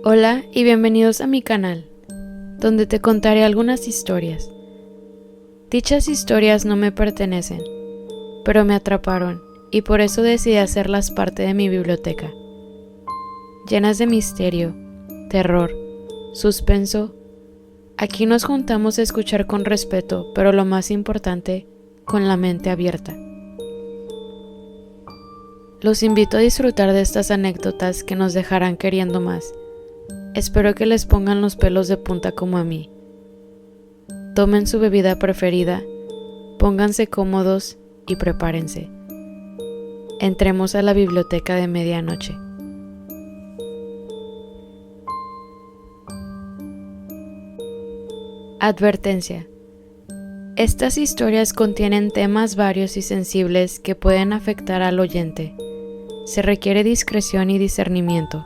Hola y bienvenidos a mi canal, donde te contaré algunas historias. Dichas historias no me pertenecen, pero me atraparon y por eso decidí hacerlas parte de mi biblioteca. Llenas de misterio, terror, suspenso, aquí nos juntamos a escuchar con respeto, pero lo más importante, con la mente abierta. Los invito a disfrutar de estas anécdotas que nos dejarán queriendo más. Espero que les pongan los pelos de punta como a mí. Tomen su bebida preferida, pónganse cómodos y prepárense. Entremos a la biblioteca de medianoche. Advertencia. Estas historias contienen temas varios y sensibles que pueden afectar al oyente. Se requiere discreción y discernimiento.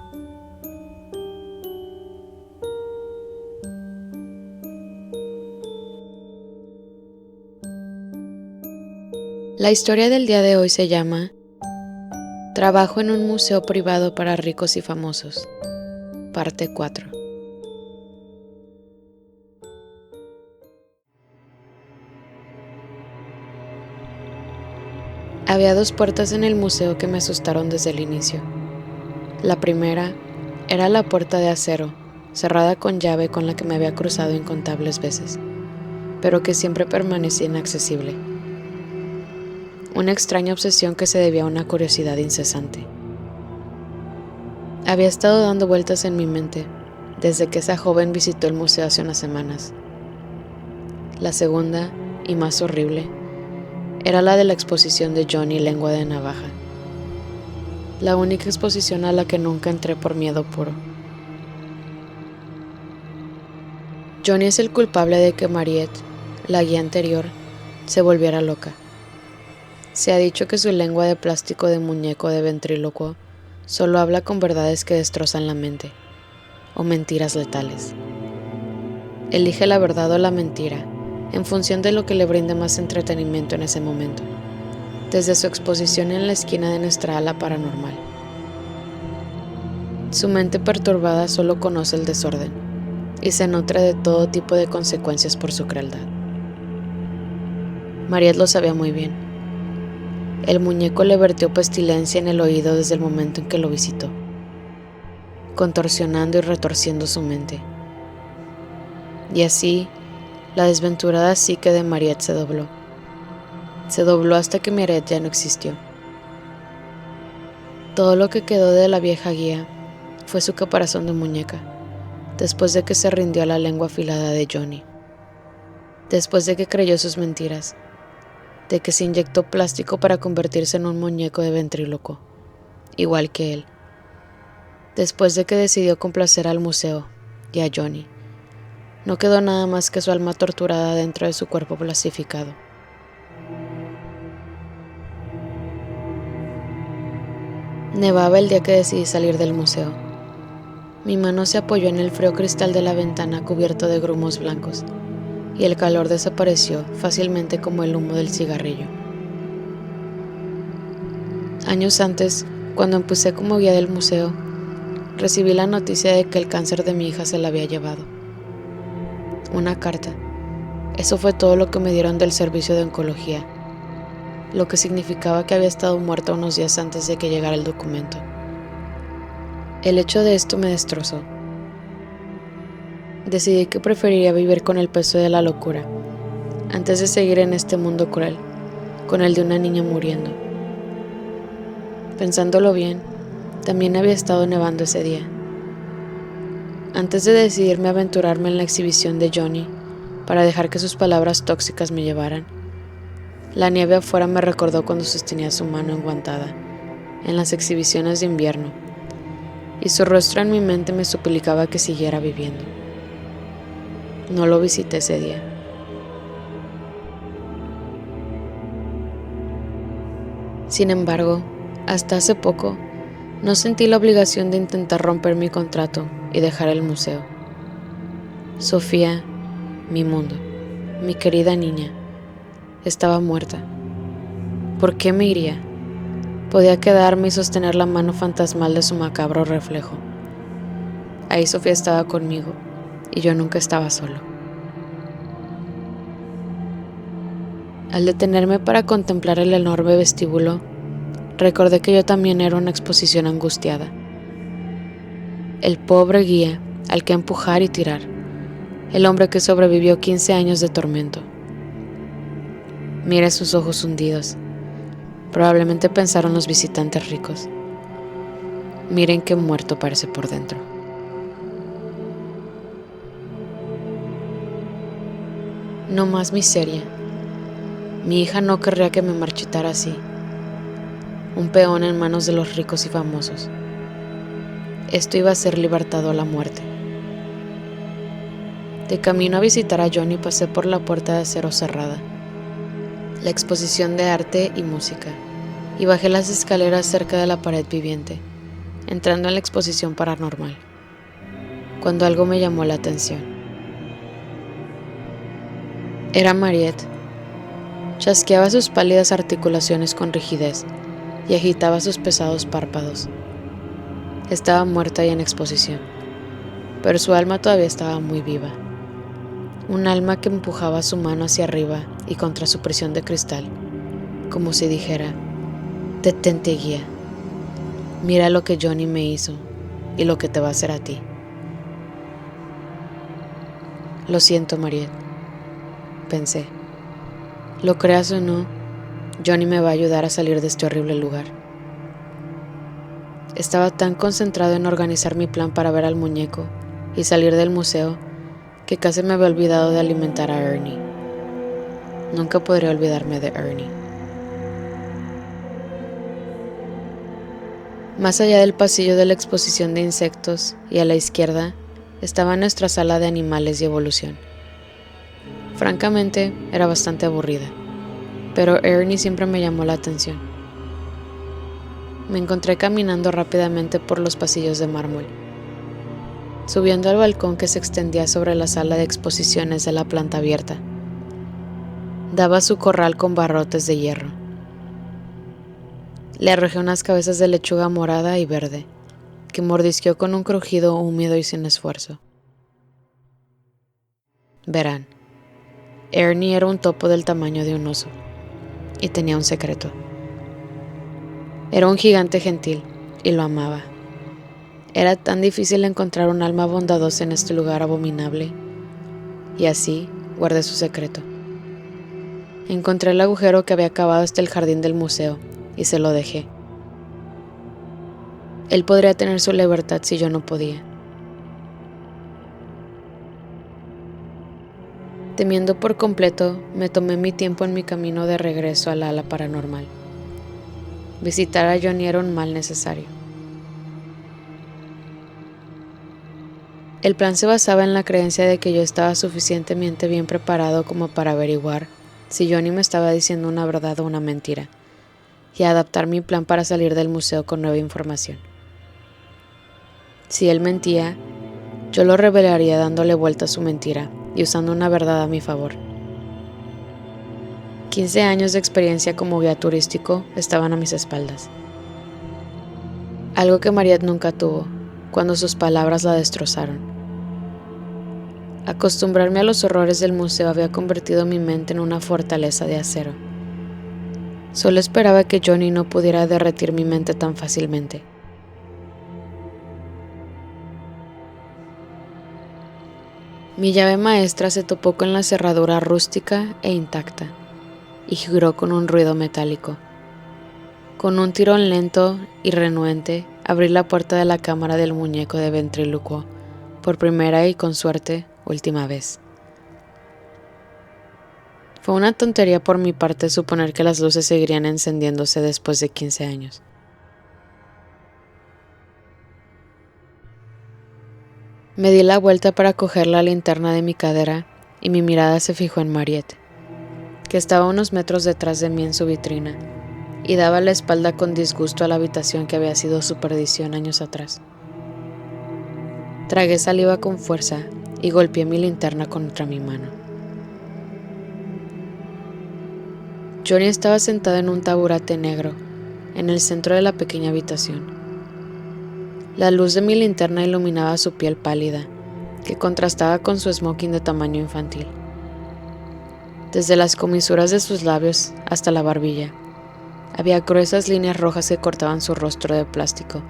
La historia del día de hoy se llama Trabajo en un museo privado para ricos y famosos, parte 4. Había dos puertas en el museo que me asustaron desde el inicio. La primera era la puerta de acero, cerrada con llave con la que me había cruzado incontables veces, pero que siempre permanecía inaccesible. Una extraña obsesión que se debía a una curiosidad incesante. Había estado dando vueltas en mi mente desde que esa joven visitó el museo hace unas semanas. La segunda, y más horrible, era la de la exposición de Johnny Lengua de Navaja. La única exposición a la que nunca entré por miedo puro. Johnny es el culpable de que Mariette, la guía anterior, se volviera loca. Se ha dicho que su lengua de plástico de muñeco de ventrílocuo solo habla con verdades que destrozan la mente, o mentiras letales. Elige la verdad o la mentira, en función de lo que le brinde más entretenimiento en ese momento, desde su exposición en la esquina de nuestra ala paranormal. Su mente perturbada solo conoce el desorden, y se nutre de todo tipo de consecuencias por su crueldad. Mariette lo sabía muy bien. El muñeco le vertió pestilencia en el oído desde el momento en que lo visitó, contorsionando y retorciendo su mente. Y así, la desventurada psique de Mariette se dobló. Se dobló hasta que Mariette ya no existió. Todo lo que quedó de la vieja guía fue su caparazón de muñeca, después de que se rindió a la lengua afilada de Johnny. Después de que creyó sus mentiras, de que se inyectó plástico para convertirse en un muñeco de ventríloco, igual que él. Después de que decidió complacer al museo y a Johnny, no quedó nada más que su alma torturada dentro de su cuerpo plastificado. Nevaba el día que decidí salir del museo. Mi mano se apoyó en el frío cristal de la ventana cubierto de grumos blancos, y el calor desapareció fácilmente como el humo del cigarrillo. Años antes, cuando empecé como guía del museo, recibí la noticia de que el cáncer de mi hija se la había llevado. Una carta. Eso fue todo lo que me dieron del servicio de oncología, lo que significaba que había estado muerta unos días antes de que llegara el documento. El hecho de esto me destrozó. Decidí que preferiría vivir con el peso de la locura, antes de seguir en este mundo cruel, con el de una niña muriendo. Pensándolo bien, también había estado nevando ese día. Antes de decidirme a aventurarme en la exhibición de Johnny, para dejar que sus palabras tóxicas me llevaran, la nieve afuera me recordó cuando sostenía su mano enguantada, en las exhibiciones de invierno, y su rostro en mi mente me suplicaba que siguiera viviendo. No lo visité ese día. Sin embargo, hasta hace poco, no sentí la obligación de intentar romper mi contrato y dejar el museo. Sofía, mi mundo, mi querida niña, estaba muerta. ¿Por qué me iría? Podía quedarme y sostener la mano fantasmal de su macabro reflejo. Ahí Sofía estaba conmigo y yo nunca estaba solo. Al detenerme para contemplar el enorme vestíbulo, recordé que yo también era una exposición angustiada. El pobre guía al que empujar y tirar, el hombre que sobrevivió 15 años de tormento. Miré sus ojos hundidos. Probablemente pensaron los visitantes ricos. Miren qué muerto parece por dentro. No más miseria. Mi hija no querría que me marchitara así. Un peón en manos de los ricos y famosos. Esto iba a ser libertado a la muerte. De camino a visitar a Johnny pasé por la puerta de acero cerrada, la exposición de arte y música, y bajé las escaleras cerca de la pared viviente, entrando en la exposición paranormal, cuando algo me llamó la atención. Era Mariette. Chasqueaba sus pálidas articulaciones con rigidez y agitaba sus pesados párpados. Estaba muerta y en exposición, pero su alma todavía estaba muy viva. Un alma que empujaba su mano hacia arriba y contra su prisión de cristal, como si dijera: detente, guía. Mira lo que Johnny me hizo y lo que te va a hacer a ti. Lo siento, Mariette, pensé. Lo creas o no, Johnny me va a ayudar a salir de este horrible lugar. Estaba tan concentrado en organizar mi plan para ver al muñeco y salir del museo que casi me había olvidado de alimentar a Ernie. Nunca podré olvidarme de Ernie. Más allá del pasillo de la exposición de insectos y a la izquierda estaba nuestra sala de animales y evolución. Francamente, era bastante aburrida, pero Ernie siempre me llamó la atención. Me encontré caminando rápidamente por los pasillos de mármol, subiendo al balcón que se extendía sobre la sala de exposiciones de la planta abierta. Daba su corral con barrotes de hierro. Le arrojé unas cabezas de lechuga morada y verde, que mordisqueó con un crujido húmedo y sin esfuerzo. Verán, Ernie era un topo del tamaño de un oso, y tenía un secreto. Era un gigante gentil, y lo amaba. Era tan difícil encontrar un alma bondadosa en este lugar abominable, y así guardé su secreto. Encontré el agujero que había cavado hasta el jardín del museo, y se lo dejé. Él podría tener su libertad si yo no podía. Temiendo por completo, me tomé mi tiempo en mi camino de regreso al ala paranormal. Visitar a Johnny era un mal necesario. El plan se basaba en la creencia de que yo estaba suficientemente bien preparado como para averiguar si Johnny me estaba diciendo una verdad o una mentira, y adaptar mi plan para salir del museo con nueva información. Si él mentía, yo lo revelaría dándole vuelta a su mentira y usando una verdad a mi favor. 15 años de experiencia como guía turístico estaban a mis espaldas. Algo que Mariette nunca tuvo, cuando sus palabras la destrozaron. Acostumbrarme a los horrores del museo había convertido mi mente en una fortaleza de acero. Solo esperaba que Johnny no pudiera derretir mi mente tan fácilmente. Mi llave maestra se topó con la cerradura rústica e intacta y giró con un ruido metálico. Con un tirón lento y renuente, abrí la puerta de la cámara del muñeco de ventrílocuo, por primera y, con suerte, última vez. Fue una tontería por mi parte suponer que las luces seguirían encendiéndose después de 15 años. Me di la vuelta para coger la linterna de mi cadera y mi mirada se fijó en Mariette, que estaba unos metros detrás de mí en su vitrina, y daba la espalda con disgusto a la habitación que había sido su perdición años atrás. Tragué saliva con fuerza y golpeé mi linterna contra mi mano. Johnny estaba sentada en un taburete negro, en el centro de la pequeña habitación. La luz de mi linterna iluminaba su piel pálida, que contrastaba con su smoking de tamaño infantil. Desde las comisuras de sus labios hasta la barbilla, había gruesas líneas rojas que cortaban su rostro de plástico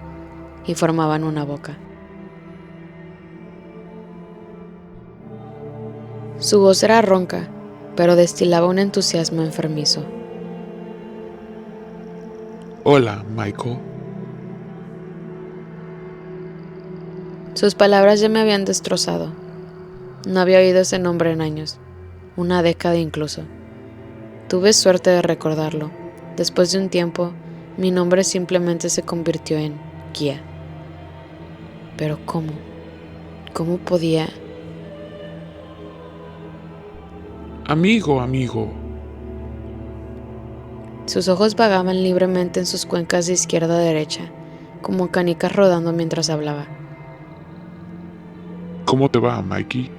y formaban una boca. Su voz era ronca, pero destilaba un entusiasmo enfermizo. Hola, Michael. Sus palabras ya me habían destrozado. No había oído ese nombre en años, una década incluso. Tuve suerte de recordarlo. Después de un tiempo, mi nombre simplemente se convirtió en Kia. Pero ¿cómo? ¿Cómo podía? Amigo. Sus ojos vagaban libremente en sus cuencas de izquierda a derecha, como canicas rodando mientras hablaba. ¿Cómo te va, Mikey?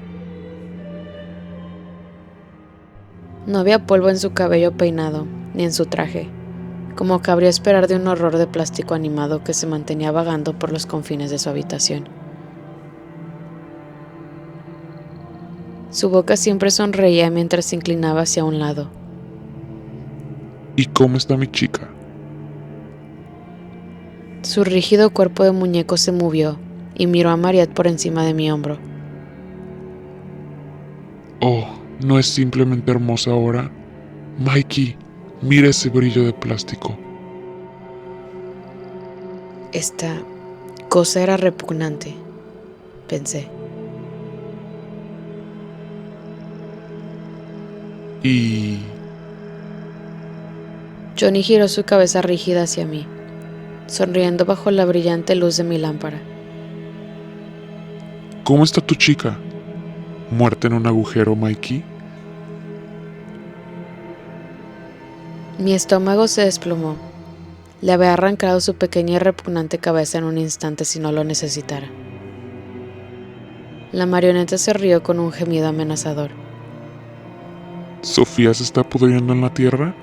No había polvo en su cabello peinado, ni en su traje, como cabría esperar de un horror de plástico animado que se mantenía vagando por los confines de su habitación. Su boca siempre sonreía mientras se inclinaba hacia un lado. ¿Y cómo está mi chica? Su rígido cuerpo de muñeco se movió y miró a Mariette por encima de mi hombro. Oh, ¿no es simplemente hermosa ahora? Mikey, mira ese brillo de plástico. Esta cosa era repugnante, pensé. Y... Johnny giró su cabeza rígida hacia mí, sonriendo bajo la brillante luz de mi lámpara. ¿Cómo está tu chica? ¿Muerta en un agujero, Mikey? Mi estómago se desplomó. Le había arrancado su pequeña y repugnante cabeza en un instante si no lo necesitara. La marioneta se rió con un gemido amenazador. ¿Sofía se está pudriendo en la tierra?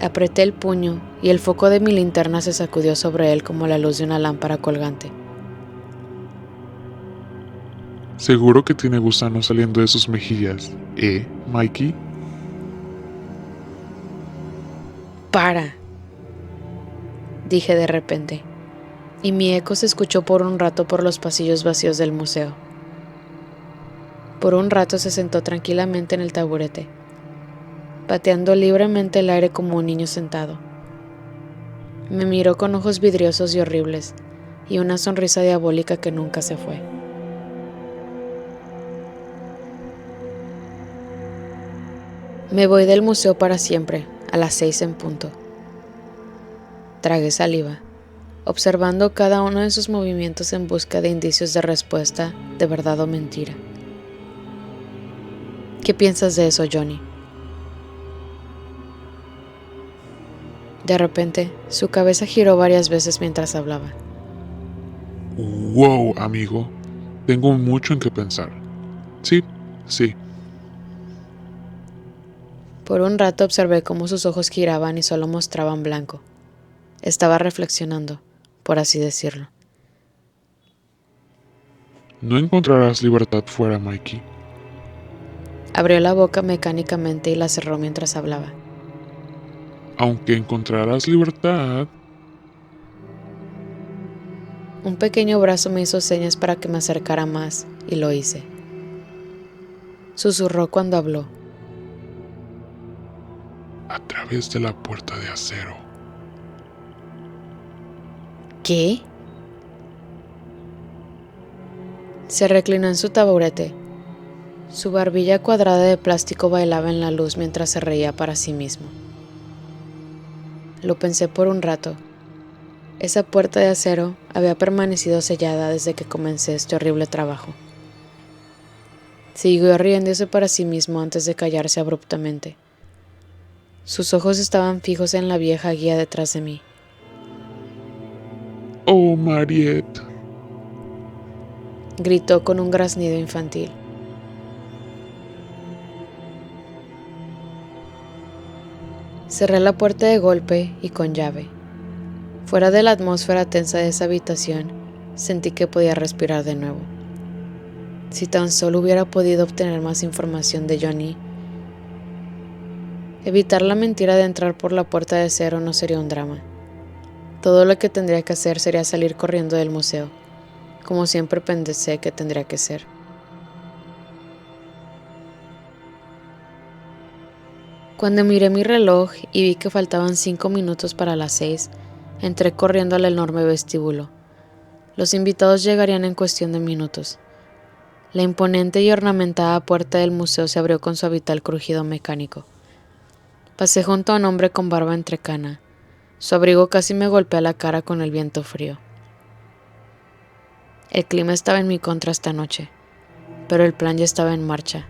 Apreté el puño y el foco de mi linterna se sacudió sobre él como la luz de una lámpara colgante. Seguro que tiene gusanos saliendo de sus mejillas, Mikey? ¡Para!, dije de repente, y mi eco se escuchó por un rato por los pasillos vacíos del museo. Por un rato se sentó tranquilamente en el taburete, pateando libremente el aire como un niño sentado. Me miró con ojos vidriosos y horribles, y una sonrisa diabólica que nunca se fue. Me voy del museo para siempre, a las 6 en punto. Tragué saliva, observando cada uno de sus movimientos en busca de indicios de respuesta, de verdad o mentira. ¿Qué piensas de eso, Johnny? De repente, su cabeza giró varias veces mientras hablaba. Wow, amigo. Tengo mucho en qué pensar. Sí. Por un rato observé cómo sus ojos giraban y solo mostraban blanco. Estaba reflexionando, por así decirlo. No encontrarás libertad fuera, Mikey. Abrió la boca mecánicamente y la cerró mientras hablaba. Aunque encontrarás libertad... Un pequeño brazo me hizo señas para que me acercara más, y lo hice. Susurró cuando habló. A través de la puerta de acero. ¿Qué? Se reclinó en su taburete. Su barbilla cuadrada de plástico bailaba en la luz mientras se reía para sí mismo. Lo pensé por un rato. Esa puerta de acero había permanecido sellada desde que comencé este horrible trabajo. Siguió riéndose para sí mismo antes de callarse abruptamente. Sus ojos estaban fijos en la vieja guía detrás de mí. Oh, Mariette. Gritó con un graznido infantil. Cerré la puerta de golpe y con llave. Fuera de la atmósfera tensa de esa habitación, sentí que podía respirar de nuevo. Si tan solo hubiera podido obtener más información de Johnny. Evitar la mentira de entrar por la puerta de acero no sería un drama. Todo lo que tendría que hacer sería salir corriendo del museo, como siempre pensé que tendría que ser. Cuando miré mi reloj y vi que faltaban 5 minutos para las 6, entré corriendo al enorme vestíbulo. Los invitados llegarían en cuestión de minutos. La imponente y ornamentada puerta del museo se abrió con su habitual crujido mecánico. Pasé junto a un hombre con barba entrecana. Su abrigo casi me golpea la cara con el viento frío. El clima estaba en mi contra esta noche, pero el plan ya estaba en marcha.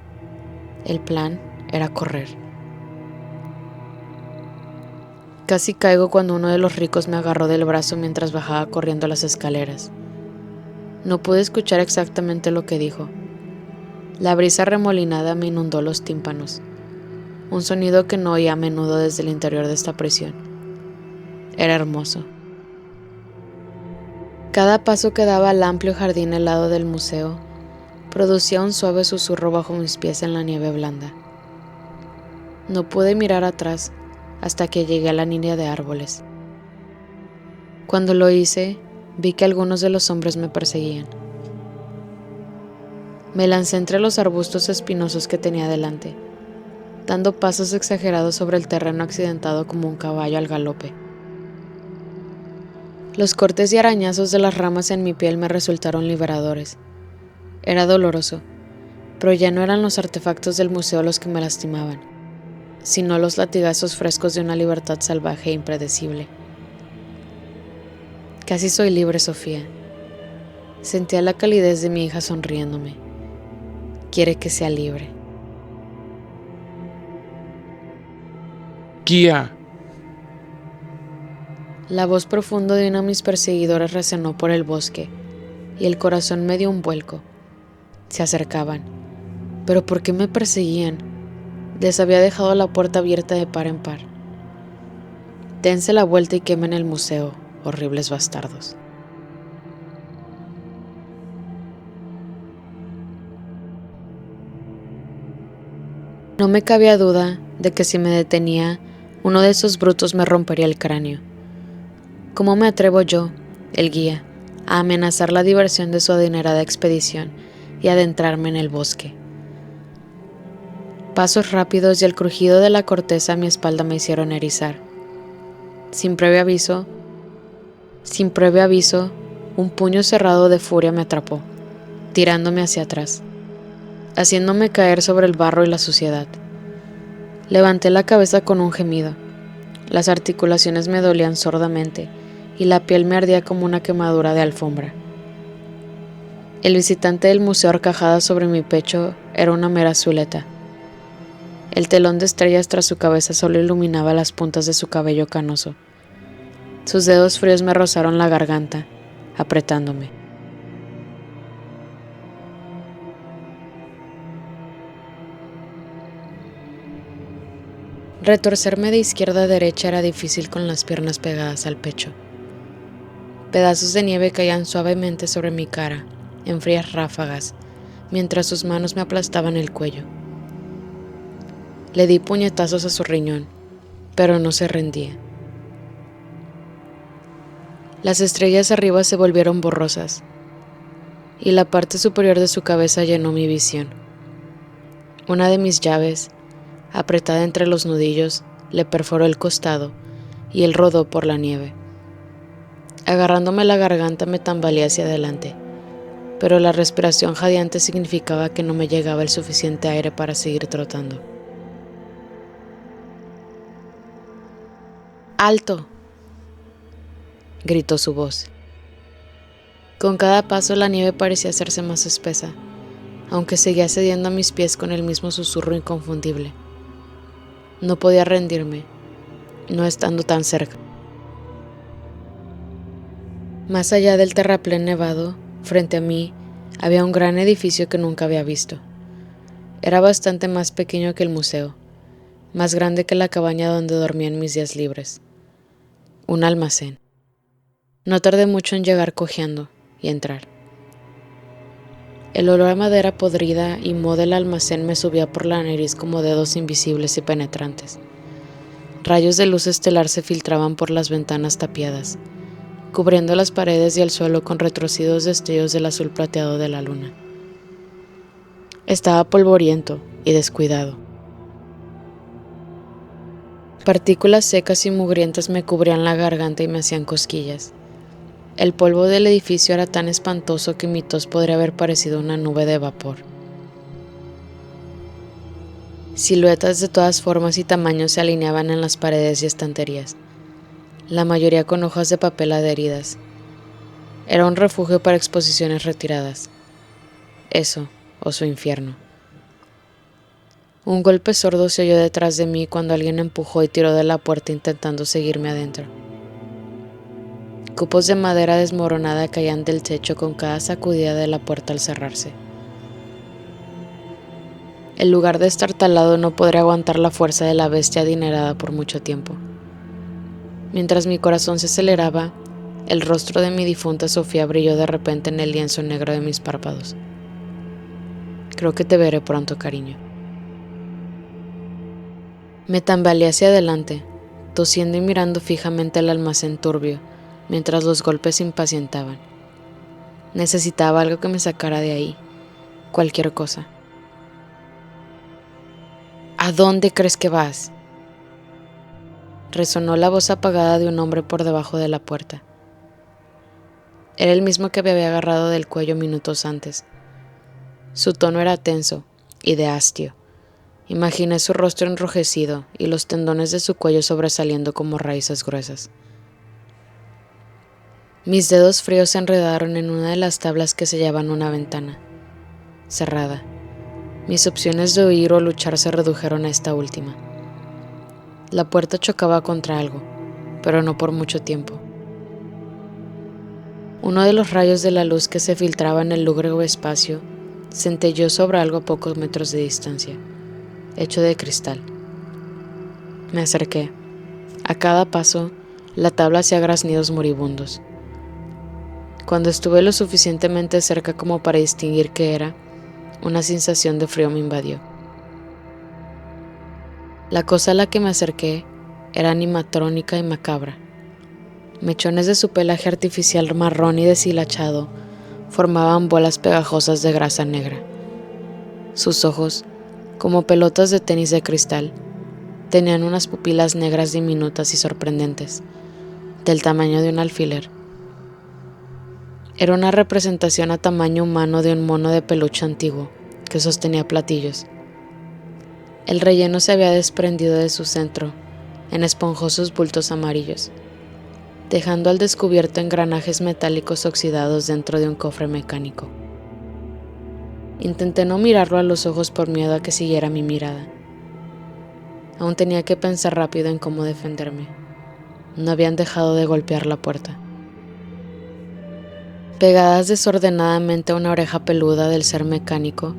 El plan era correr. Casi caigo cuando uno de los ricos me agarró del brazo mientras bajaba corriendo las escaleras. No pude escuchar exactamente lo que dijo. La brisa remolinada me inundó los tímpanos, un sonido que no oía a menudo desde el interior de esta prisión. Era hermoso. Cada paso que daba al amplio jardín helado del museo producía un suave susurro bajo mis pies en la nieve blanda. No pude mirar atrás hasta que llegué a la línea de árboles. Cuando lo hice, vi que algunos de los hombres me perseguían. Me lancé entre los arbustos espinosos que tenía delante, dando pasos exagerados sobre el terreno accidentado como un caballo al galope. Los cortes y arañazos de las ramas en mi piel me resultaron liberadores. Era doloroso, pero ya no eran los artefactos del museo los que me lastimaban, sino los latigazos frescos de una libertad salvaje e impredecible. Casi soy libre, Sofía. Sentía la calidez de mi hija sonriéndome. Quiere que sea libre. ¡Guía! La voz profunda de uno de mis perseguidores resonó por el bosque, y el corazón me dio un vuelco. Se acercaban. ¿Pero por qué me perseguían? Les había dejado la puerta abierta de par en par. Dense la vuelta y quemen el museo, horribles bastardos. No me cabía duda de que si me detenía, uno de esos brutos me rompería el cráneo. ¿Cómo me atrevo yo, el guía, a amenazar la diversión de su adinerada expedición y adentrarme en el bosque? Pasos rápidos y el crujido de la corteza a mi espalda me hicieron erizar. Sin previo aviso, un puño cerrado de furia me atrapó, tirándome hacia atrás, haciéndome caer sobre el barro y la suciedad. Levanté la cabeza con un gemido. Las articulaciones me dolían sordamente y la piel me ardía como una quemadura de alfombra. El visitante del museo arcajada sobre mi pecho era una mera silueta. El telón de estrellas tras su cabeza solo iluminaba las puntas de su cabello canoso. Sus dedos fríos me rozaron la garganta, apretándome. Retorcerme de izquierda a derecha era difícil con las piernas pegadas al pecho. Pedazos de nieve caían suavemente sobre mi cara, en frías ráfagas, mientras sus manos me aplastaban el cuello. Le di puñetazos a su riñón, pero no se rendía. Las estrellas arriba se volvieron borrosas, y la parte superior de su cabeza llenó mi visión. Una de mis llaves, apretada entre los nudillos, le perforó el costado, y él rodó por la nieve. Agarrándome la garganta me tambaleé hacia adelante, pero la respiración jadeante significaba que no me llegaba el suficiente aire para seguir trotando. ¡Alto!, gritó su voz. Con cada paso la nieve parecía hacerse más espesa, aunque seguía cediendo a mis pies con el mismo susurro inconfundible. No podía rendirme, no estando tan cerca. Más allá del terraplén nevado, frente a mí, había un gran edificio que nunca había visto. Era bastante más pequeño que el museo, más grande que la cabaña donde dormía en mis días libres. Un almacén. No tardé mucho en llegar cojeando y entrar. El olor a madera podrida y moho del almacén me subía por la nariz como dedos invisibles y penetrantes. Rayos de luz estelar se filtraban por las ventanas tapiadas, cubriendo las paredes y el suelo con retorcidos destellos del azul plateado de la luna. Estaba polvoriento y descuidado. Partículas secas y mugrientas me cubrían la garganta y me hacían cosquillas. El polvo del edificio era tan espantoso que mi tos podría haber parecido una nube de vapor. Siluetas de todas formas y tamaños se alineaban en las paredes y estanterías, la mayoría con hojas de papel adheridas. Era un refugio para exposiciones retiradas. Eso, o su infierno. Un golpe sordo se oyó detrás de mí cuando alguien empujó y tiró de la puerta intentando seguirme adentro. Copos de madera desmoronada caían del techo con cada sacudida de la puerta al cerrarse. El lugar destartalado no podría aguantar la fuerza de la bestia adinerada por mucho tiempo. Mientras mi corazón se aceleraba, el rostro de mi difunta Sofía brilló de repente en el lienzo negro de mis párpados. Creo que te veré pronto, cariño. Me tambaleé hacia adelante, tosiendo y mirando fijamente el almacén turbio, mientras los golpes se impacientaban. Necesitaba algo que me sacara de ahí, cualquier cosa. ¿A dónde crees que vas? Resonó la voz apagada de un hombre por debajo de la puerta. Era el mismo que me había agarrado del cuello minutos antes. Su tono era tenso y de hastio. Imaginé su rostro enrojecido y los tendones de su cuello sobresaliendo como raíces gruesas. Mis dedos fríos se enredaron en una de las tablas que sellaban una ventana, cerrada. Mis opciones de huir o luchar se redujeron a esta última. La puerta chocaba contra algo, pero no por mucho tiempo. Uno de los rayos de la luz que se filtraba en el lúgubre espacio centelló sobre algo a pocos metros de distancia, hecho de cristal. Me acerqué. A cada paso, la tabla hacía graznidos moribundos. Cuando estuve lo suficientemente cerca como para distinguir qué era, una sensación de frío me invadió. La cosa a la que me acerqué era animatrónica y macabra. Mechones de su pelaje artificial marrón y deshilachado formaban bolas pegajosas de grasa negra. Sus ojos, como pelotas de tenis de cristal, tenían unas pupilas negras diminutas y sorprendentes, del tamaño de un alfiler. Era una representación a tamaño humano de un mono de peluche antiguo que sostenía platillos. El relleno se había desprendido de su centro en esponjosos bultos amarillos, dejando al descubierto engranajes metálicos oxidados dentro de un cofre mecánico. Intenté no mirarlo a los ojos por miedo a que siguiera mi mirada. Aún tenía que pensar rápido en cómo defenderme. No habían dejado de golpear la puerta. Pegadas desordenadamente a una oreja peluda del ser mecánico,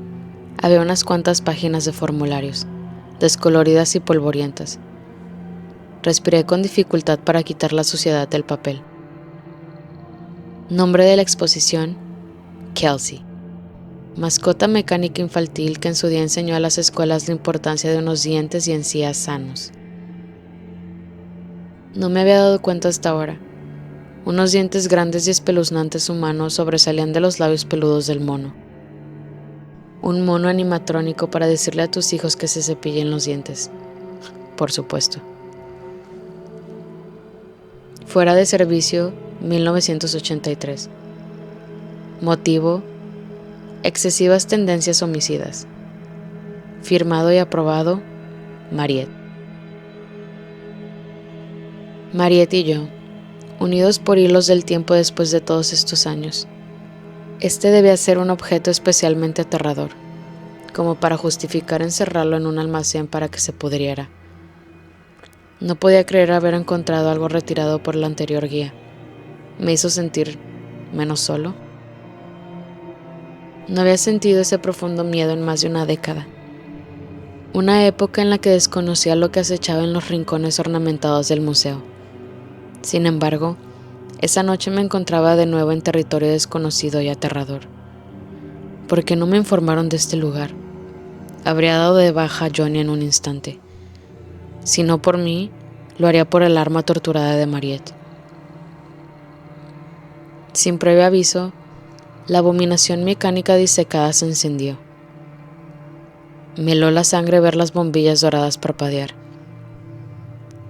había unas cuantas páginas de formularios, descoloridas y polvorientas. Respiré con dificultad para quitar la suciedad del papel. Nombre de la exposición: Kelsey. Mascota mecánica infantil que en su día enseñó a las escuelas la importancia de unos dientes y encías sanos. No me había dado cuenta hasta ahora. Unos dientes grandes y espeluznantes humanos sobresalían de los labios peludos del mono. Un mono animatrónico para decirle a tus hijos que se cepillen los dientes. Por supuesto. Fuera de servicio, 1983. Motivo: excesivas tendencias homicidas. Firmado y aprobado: Mariette. Mariette y yo, unidos por hilos del tiempo después de todos estos años. Este debía ser un objeto especialmente aterrador, como para justificar encerrarlo en un almacén para que se pudriera. No podía creer haber encontrado algo retirado por la anterior guía. Me hizo sentir menos solo. No había sentido ese profundo miedo en más de una década. Una época en la que desconocía lo que acechaba en los rincones ornamentados del museo. Sin embargo, Esa noche me encontraba de nuevo en territorio desconocido y aterrador. ¿Por qué no me informaron de este lugar? Habría dado de baja a Johnny en un instante. Si no por mí, lo haría por el arma torturada de Mariette. Sin previo aviso, la abominación mecánica disecada se encendió. Me heló la sangre ver las bombillas doradas parpadear.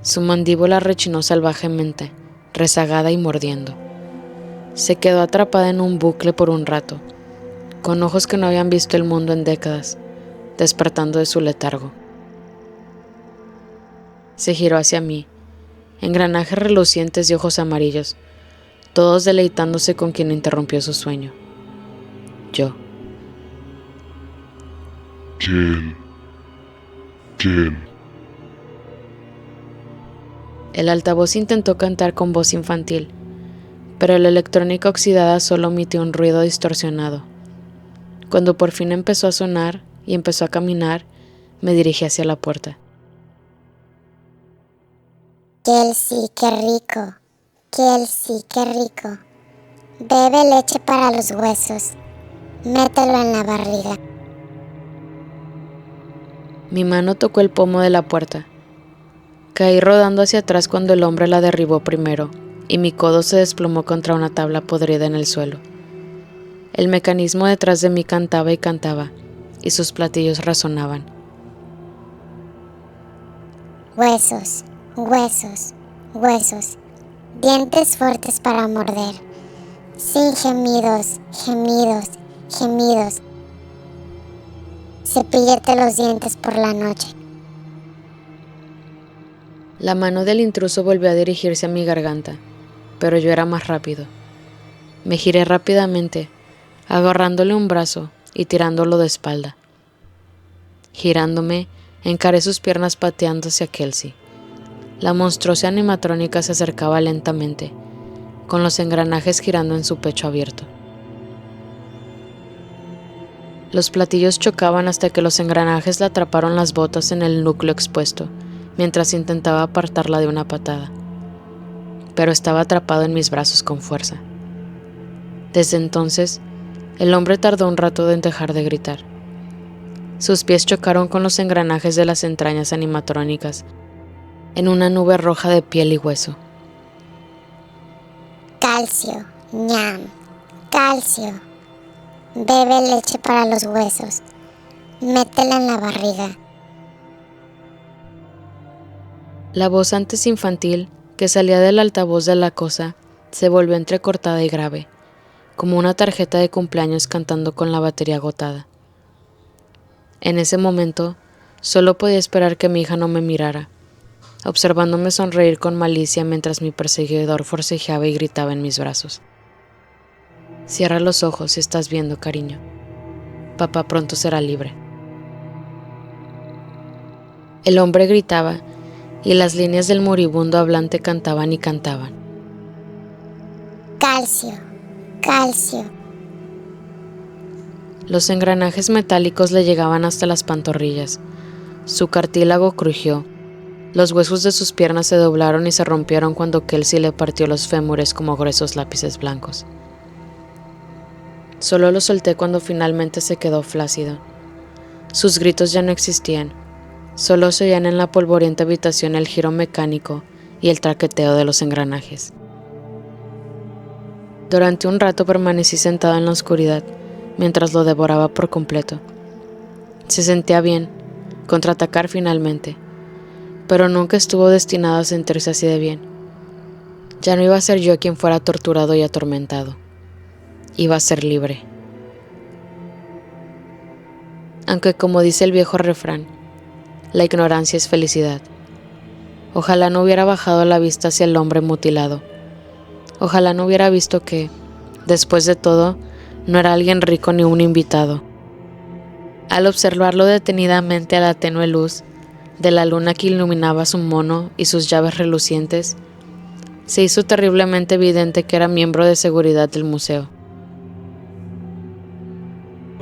Su mandíbula rechinó salvajemente, rezagada y mordiendo. Se quedó atrapada en un bucle por un rato, con ojos que no habían visto el mundo en décadas, despertando de su letargo. Se giró hacia mí, engranajes relucientes y ojos amarillos, todos deleitándose con quien interrumpió su sueño. Yo. Kel. El altavoz intentó cantar con voz infantil, pero la electrónica oxidada solo emitió un ruido distorsionado. Cuando por fin empezó a sonar y empezó a caminar, me dirigí hacia la puerta. Kelsey, qué rico. Kelsey, qué rico. Bebe leche para los huesos. Mételo en la barriga. Mi mano tocó el pomo de la puerta. Caí rodando hacia atrás cuando el hombre la derribó primero, y mi codo se desplomó contra una tabla podrida en el suelo. El mecanismo detrás de mí cantaba y cantaba, y sus platillos resonaban. Huesos, huesos, huesos. Dientes fuertes para morder. Sin gemidos, gemidos, gemidos. Cepíllate los dientes por la noche. La mano del intruso volvió a dirigirse a mi garganta, pero yo era más rápido. Me giré rápidamente, agarrándole un brazo y tirándolo de espalda. Girándome, encaré sus piernas pateando hacia Kelsey. La monstruosa animatrónica se acercaba lentamente, con los engranajes girando en su pecho abierto. Los platillos chocaban hasta que los engranajes le atraparon las botas en el núcleo expuesto, mientras intentaba apartarla de una patada. Pero estaba atrapado en mis brazos con fuerza. Desde entonces, el hombre tardó un rato en dejar de gritar. Sus pies chocaron con los engranajes de las entrañas animatrónicas, en una nube roja de piel y hueso. Calcio, ñam, calcio. Bebe leche para los huesos. Métela en la barriga. La voz antes infantil, que salía del altavoz de la cosa, se volvió entrecortada y grave, como una tarjeta de cumpleaños cantando con la batería agotada. En ese momento, solo podía esperar que mi hija no me mirara, observándome sonreír con malicia mientras mi perseguidor forcejeaba y gritaba en mis brazos. Cierra los ojos si estás viendo, cariño. Papá pronto será libre. El hombre gritaba, y las líneas del moribundo hablante cantaban y cantaban. Calcio, calcio. Los engranajes metálicos le llegaban hasta las pantorrillas. Su cartílago crujió. Los huesos de sus piernas se doblaron y se rompieron cuando Kelsey le partió los fémures como gruesos lápices blancos. Solo lo solté cuando finalmente se quedó flácido. Sus gritos ya no existían. Solo se oían en la polvorienta habitación el giro mecánico y el traqueteo de los engranajes. Durante un rato permanecí sentado en la oscuridad, mientras lo devoraba por completo. Se sentía bien, contraatacar finalmente, pero nunca estuvo destinado a sentirse así de bien. Ya no iba a ser yo quien fuera torturado y atormentado. Iba a ser libre. Aunque como dice el viejo refrán, la ignorancia es felicidad. Ojalá no hubiera bajado la vista hacia el hombre mutilado. Ojalá no hubiera visto que, después de todo, no era alguien rico ni un invitado. Al observarlo detenidamente a la tenue luz de la luna que iluminaba su mono y sus llaves relucientes, se hizo terriblemente evidente que era miembro de seguridad del museo.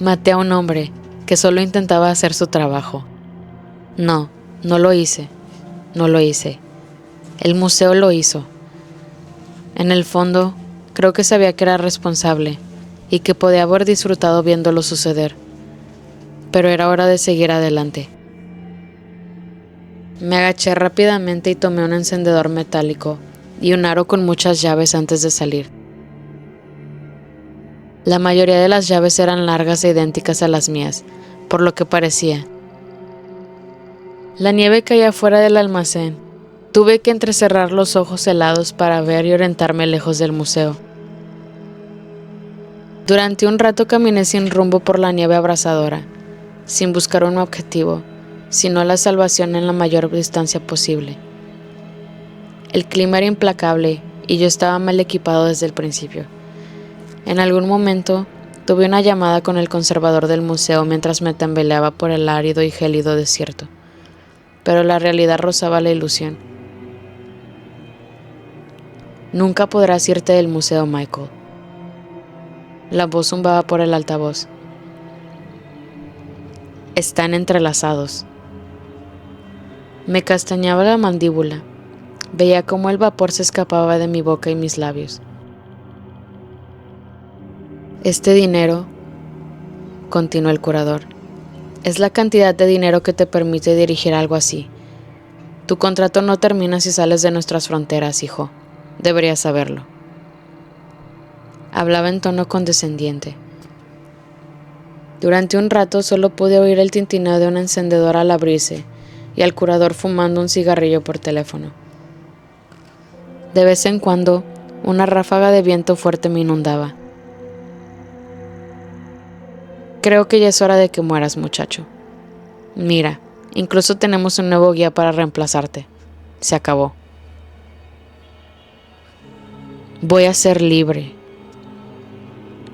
Maté a un hombre que solo intentaba hacer su trabajo. No lo hice. El museo lo hizo. En el fondo, creo que sabía que era responsable y que podía haber disfrutado viéndolo suceder, pero era hora de seguir adelante. Me agaché rápidamente y tomé un encendedor metálico y un aro con muchas llaves antes de salir. La mayoría de las llaves eran largas e idénticas a las mías, por lo que parecía. La nieve caía fuera del almacén. Tuve que entrecerrar los ojos helados para ver y orientarme lejos del museo. Durante un rato caminé sin rumbo por la nieve abrasadora, sin buscar un objetivo, sino la salvación en la mayor distancia posible. El clima era implacable y yo estaba mal equipado desde el principio. En algún momento tuve una llamada con el conservador del museo mientras me tambaleaba por el árido y gélido desierto, pero la realidad rozaba la ilusión. Nunca podrás irte del museo, Michael. La voz zumbaba por el altavoz. Están entrelazados. Me castañaba la mandíbula. Veía cómo el vapor se escapaba de mi boca y mis labios. Este dinero, continuó el curador, es la cantidad de dinero que te permite dirigir algo así. Tu contrato no termina si sales de nuestras fronteras, hijo. Deberías saberlo. Hablaba en tono condescendiente. Durante un rato solo pude oír el tintineo de un encendedor al abrirse y al curador fumando un cigarrillo por teléfono. De vez en cuando, una ráfaga de viento fuerte me inundaba. Creo que ya es hora de que mueras, muchacho. Mira, incluso tenemos un nuevo guía para reemplazarte. Se acabó. Voy a ser libre.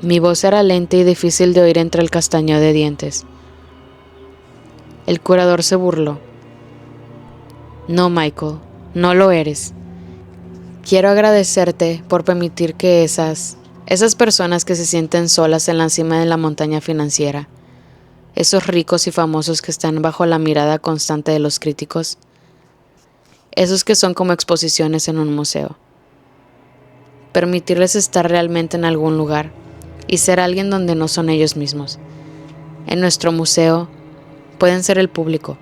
Mi voz era lenta y difícil de oír entre el castañeo de dientes. El curador se burló. No, Michael, no lo eres. Quiero agradecerte por permitir que esas personas que se sienten solas en la cima de la montaña financiera, esos ricos y famosos que están bajo la mirada constante de los críticos, esos que son como exposiciones en un museo, permitirles estar realmente en algún lugar y ser alguien donde no son ellos mismos. En nuestro museo pueden ser el público,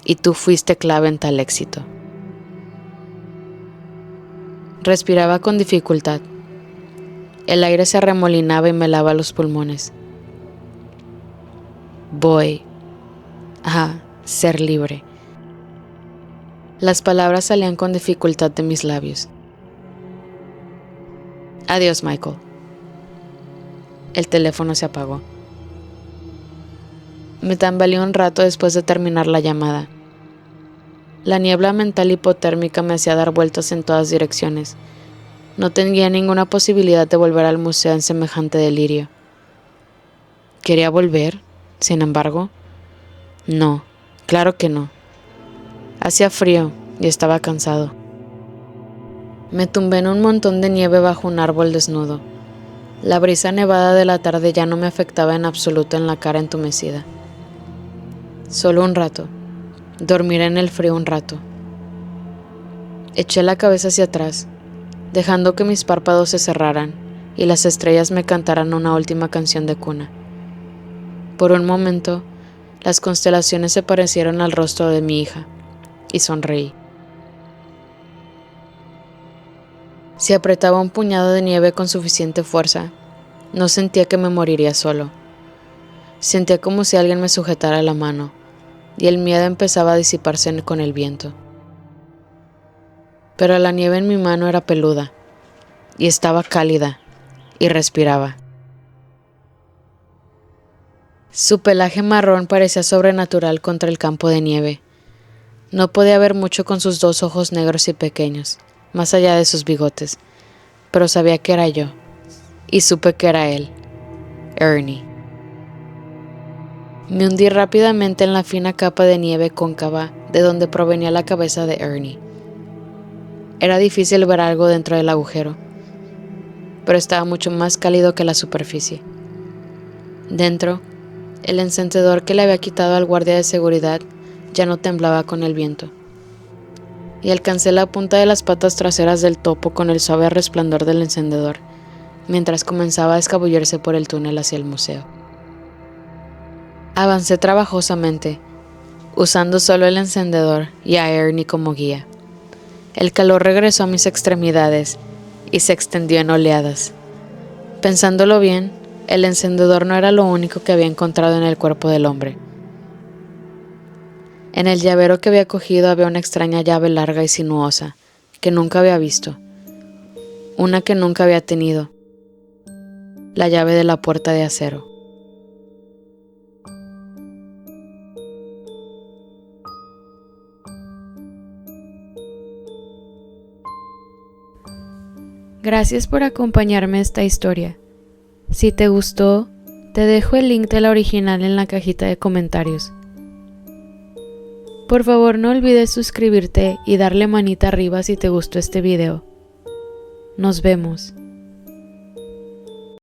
y tú fuiste clave en tal éxito. Respiraba con dificultad. El aire se arremolinaba y me helaba los pulmones. Voy a ser libre. Las palabras salían con dificultad de mis labios. Adiós, Michael. El teléfono se apagó. Me tambaleé un rato después de terminar la llamada. La niebla mental hipotérmica me hacía dar vueltas en todas direcciones. No tenía ninguna posibilidad de volver al museo en semejante delirio. ¿Quería volver, sin embargo? No, claro que no. Hacía frío y estaba cansado. Me tumbé en un montón de nieve bajo un árbol desnudo. La brisa nevada de la tarde ya no me afectaba en absoluto en la cara entumecida. Solo un rato. Dormiré en el frío un rato. Eché la cabeza hacia atrás, dejando que mis párpados se cerraran y las estrellas me cantaran una última canción de cuna. Por un momento, las constelaciones se parecieron al rostro de mi hija, y sonreí. Si apretaba un puñado de nieve con suficiente fuerza, no sentía que me moriría solo. Sentía como si alguien me sujetara la mano, y el miedo empezaba a disiparse con el viento. Pero la nieve en mi mano era peluda, y estaba cálida, y respiraba. Su pelaje marrón parecía sobrenatural contra el campo de nieve. No podía ver mucho con sus 2 ojos negros y pequeños, más allá de sus bigotes, pero sabía que era yo, y supe que era él, Ernie. Me hundí rápidamente en la fina capa de nieve cóncava de donde provenía la cabeza de Ernie. Era difícil ver algo dentro del agujero, pero estaba mucho más cálido que la superficie. Dentro, el encendedor que le había quitado al guardia de seguridad ya no temblaba con el viento. y alcancé la punta de las patas traseras del topo con el suave resplandor del encendedor, mientras comenzaba a escabullirse por el túnel hacia el museo. Avancé trabajosamente, usando solo el encendedor y a Ernie como guía. El calor regresó a mis extremidades y se extendió en oleadas. Pensándolo bien, el encendedor no era lo único que había encontrado en el cuerpo del hombre. En el llavero que había cogido había una extraña llave larga y sinuosa, que nunca había visto. Una que nunca había tenido. La llave de la puerta de acero. Gracias por acompañarme a esta historia. Si te gustó, te dejo el link de la original en la cajita de comentarios. Por favor, no olvides suscribirte y darle manita arriba si te gustó este video. Nos vemos.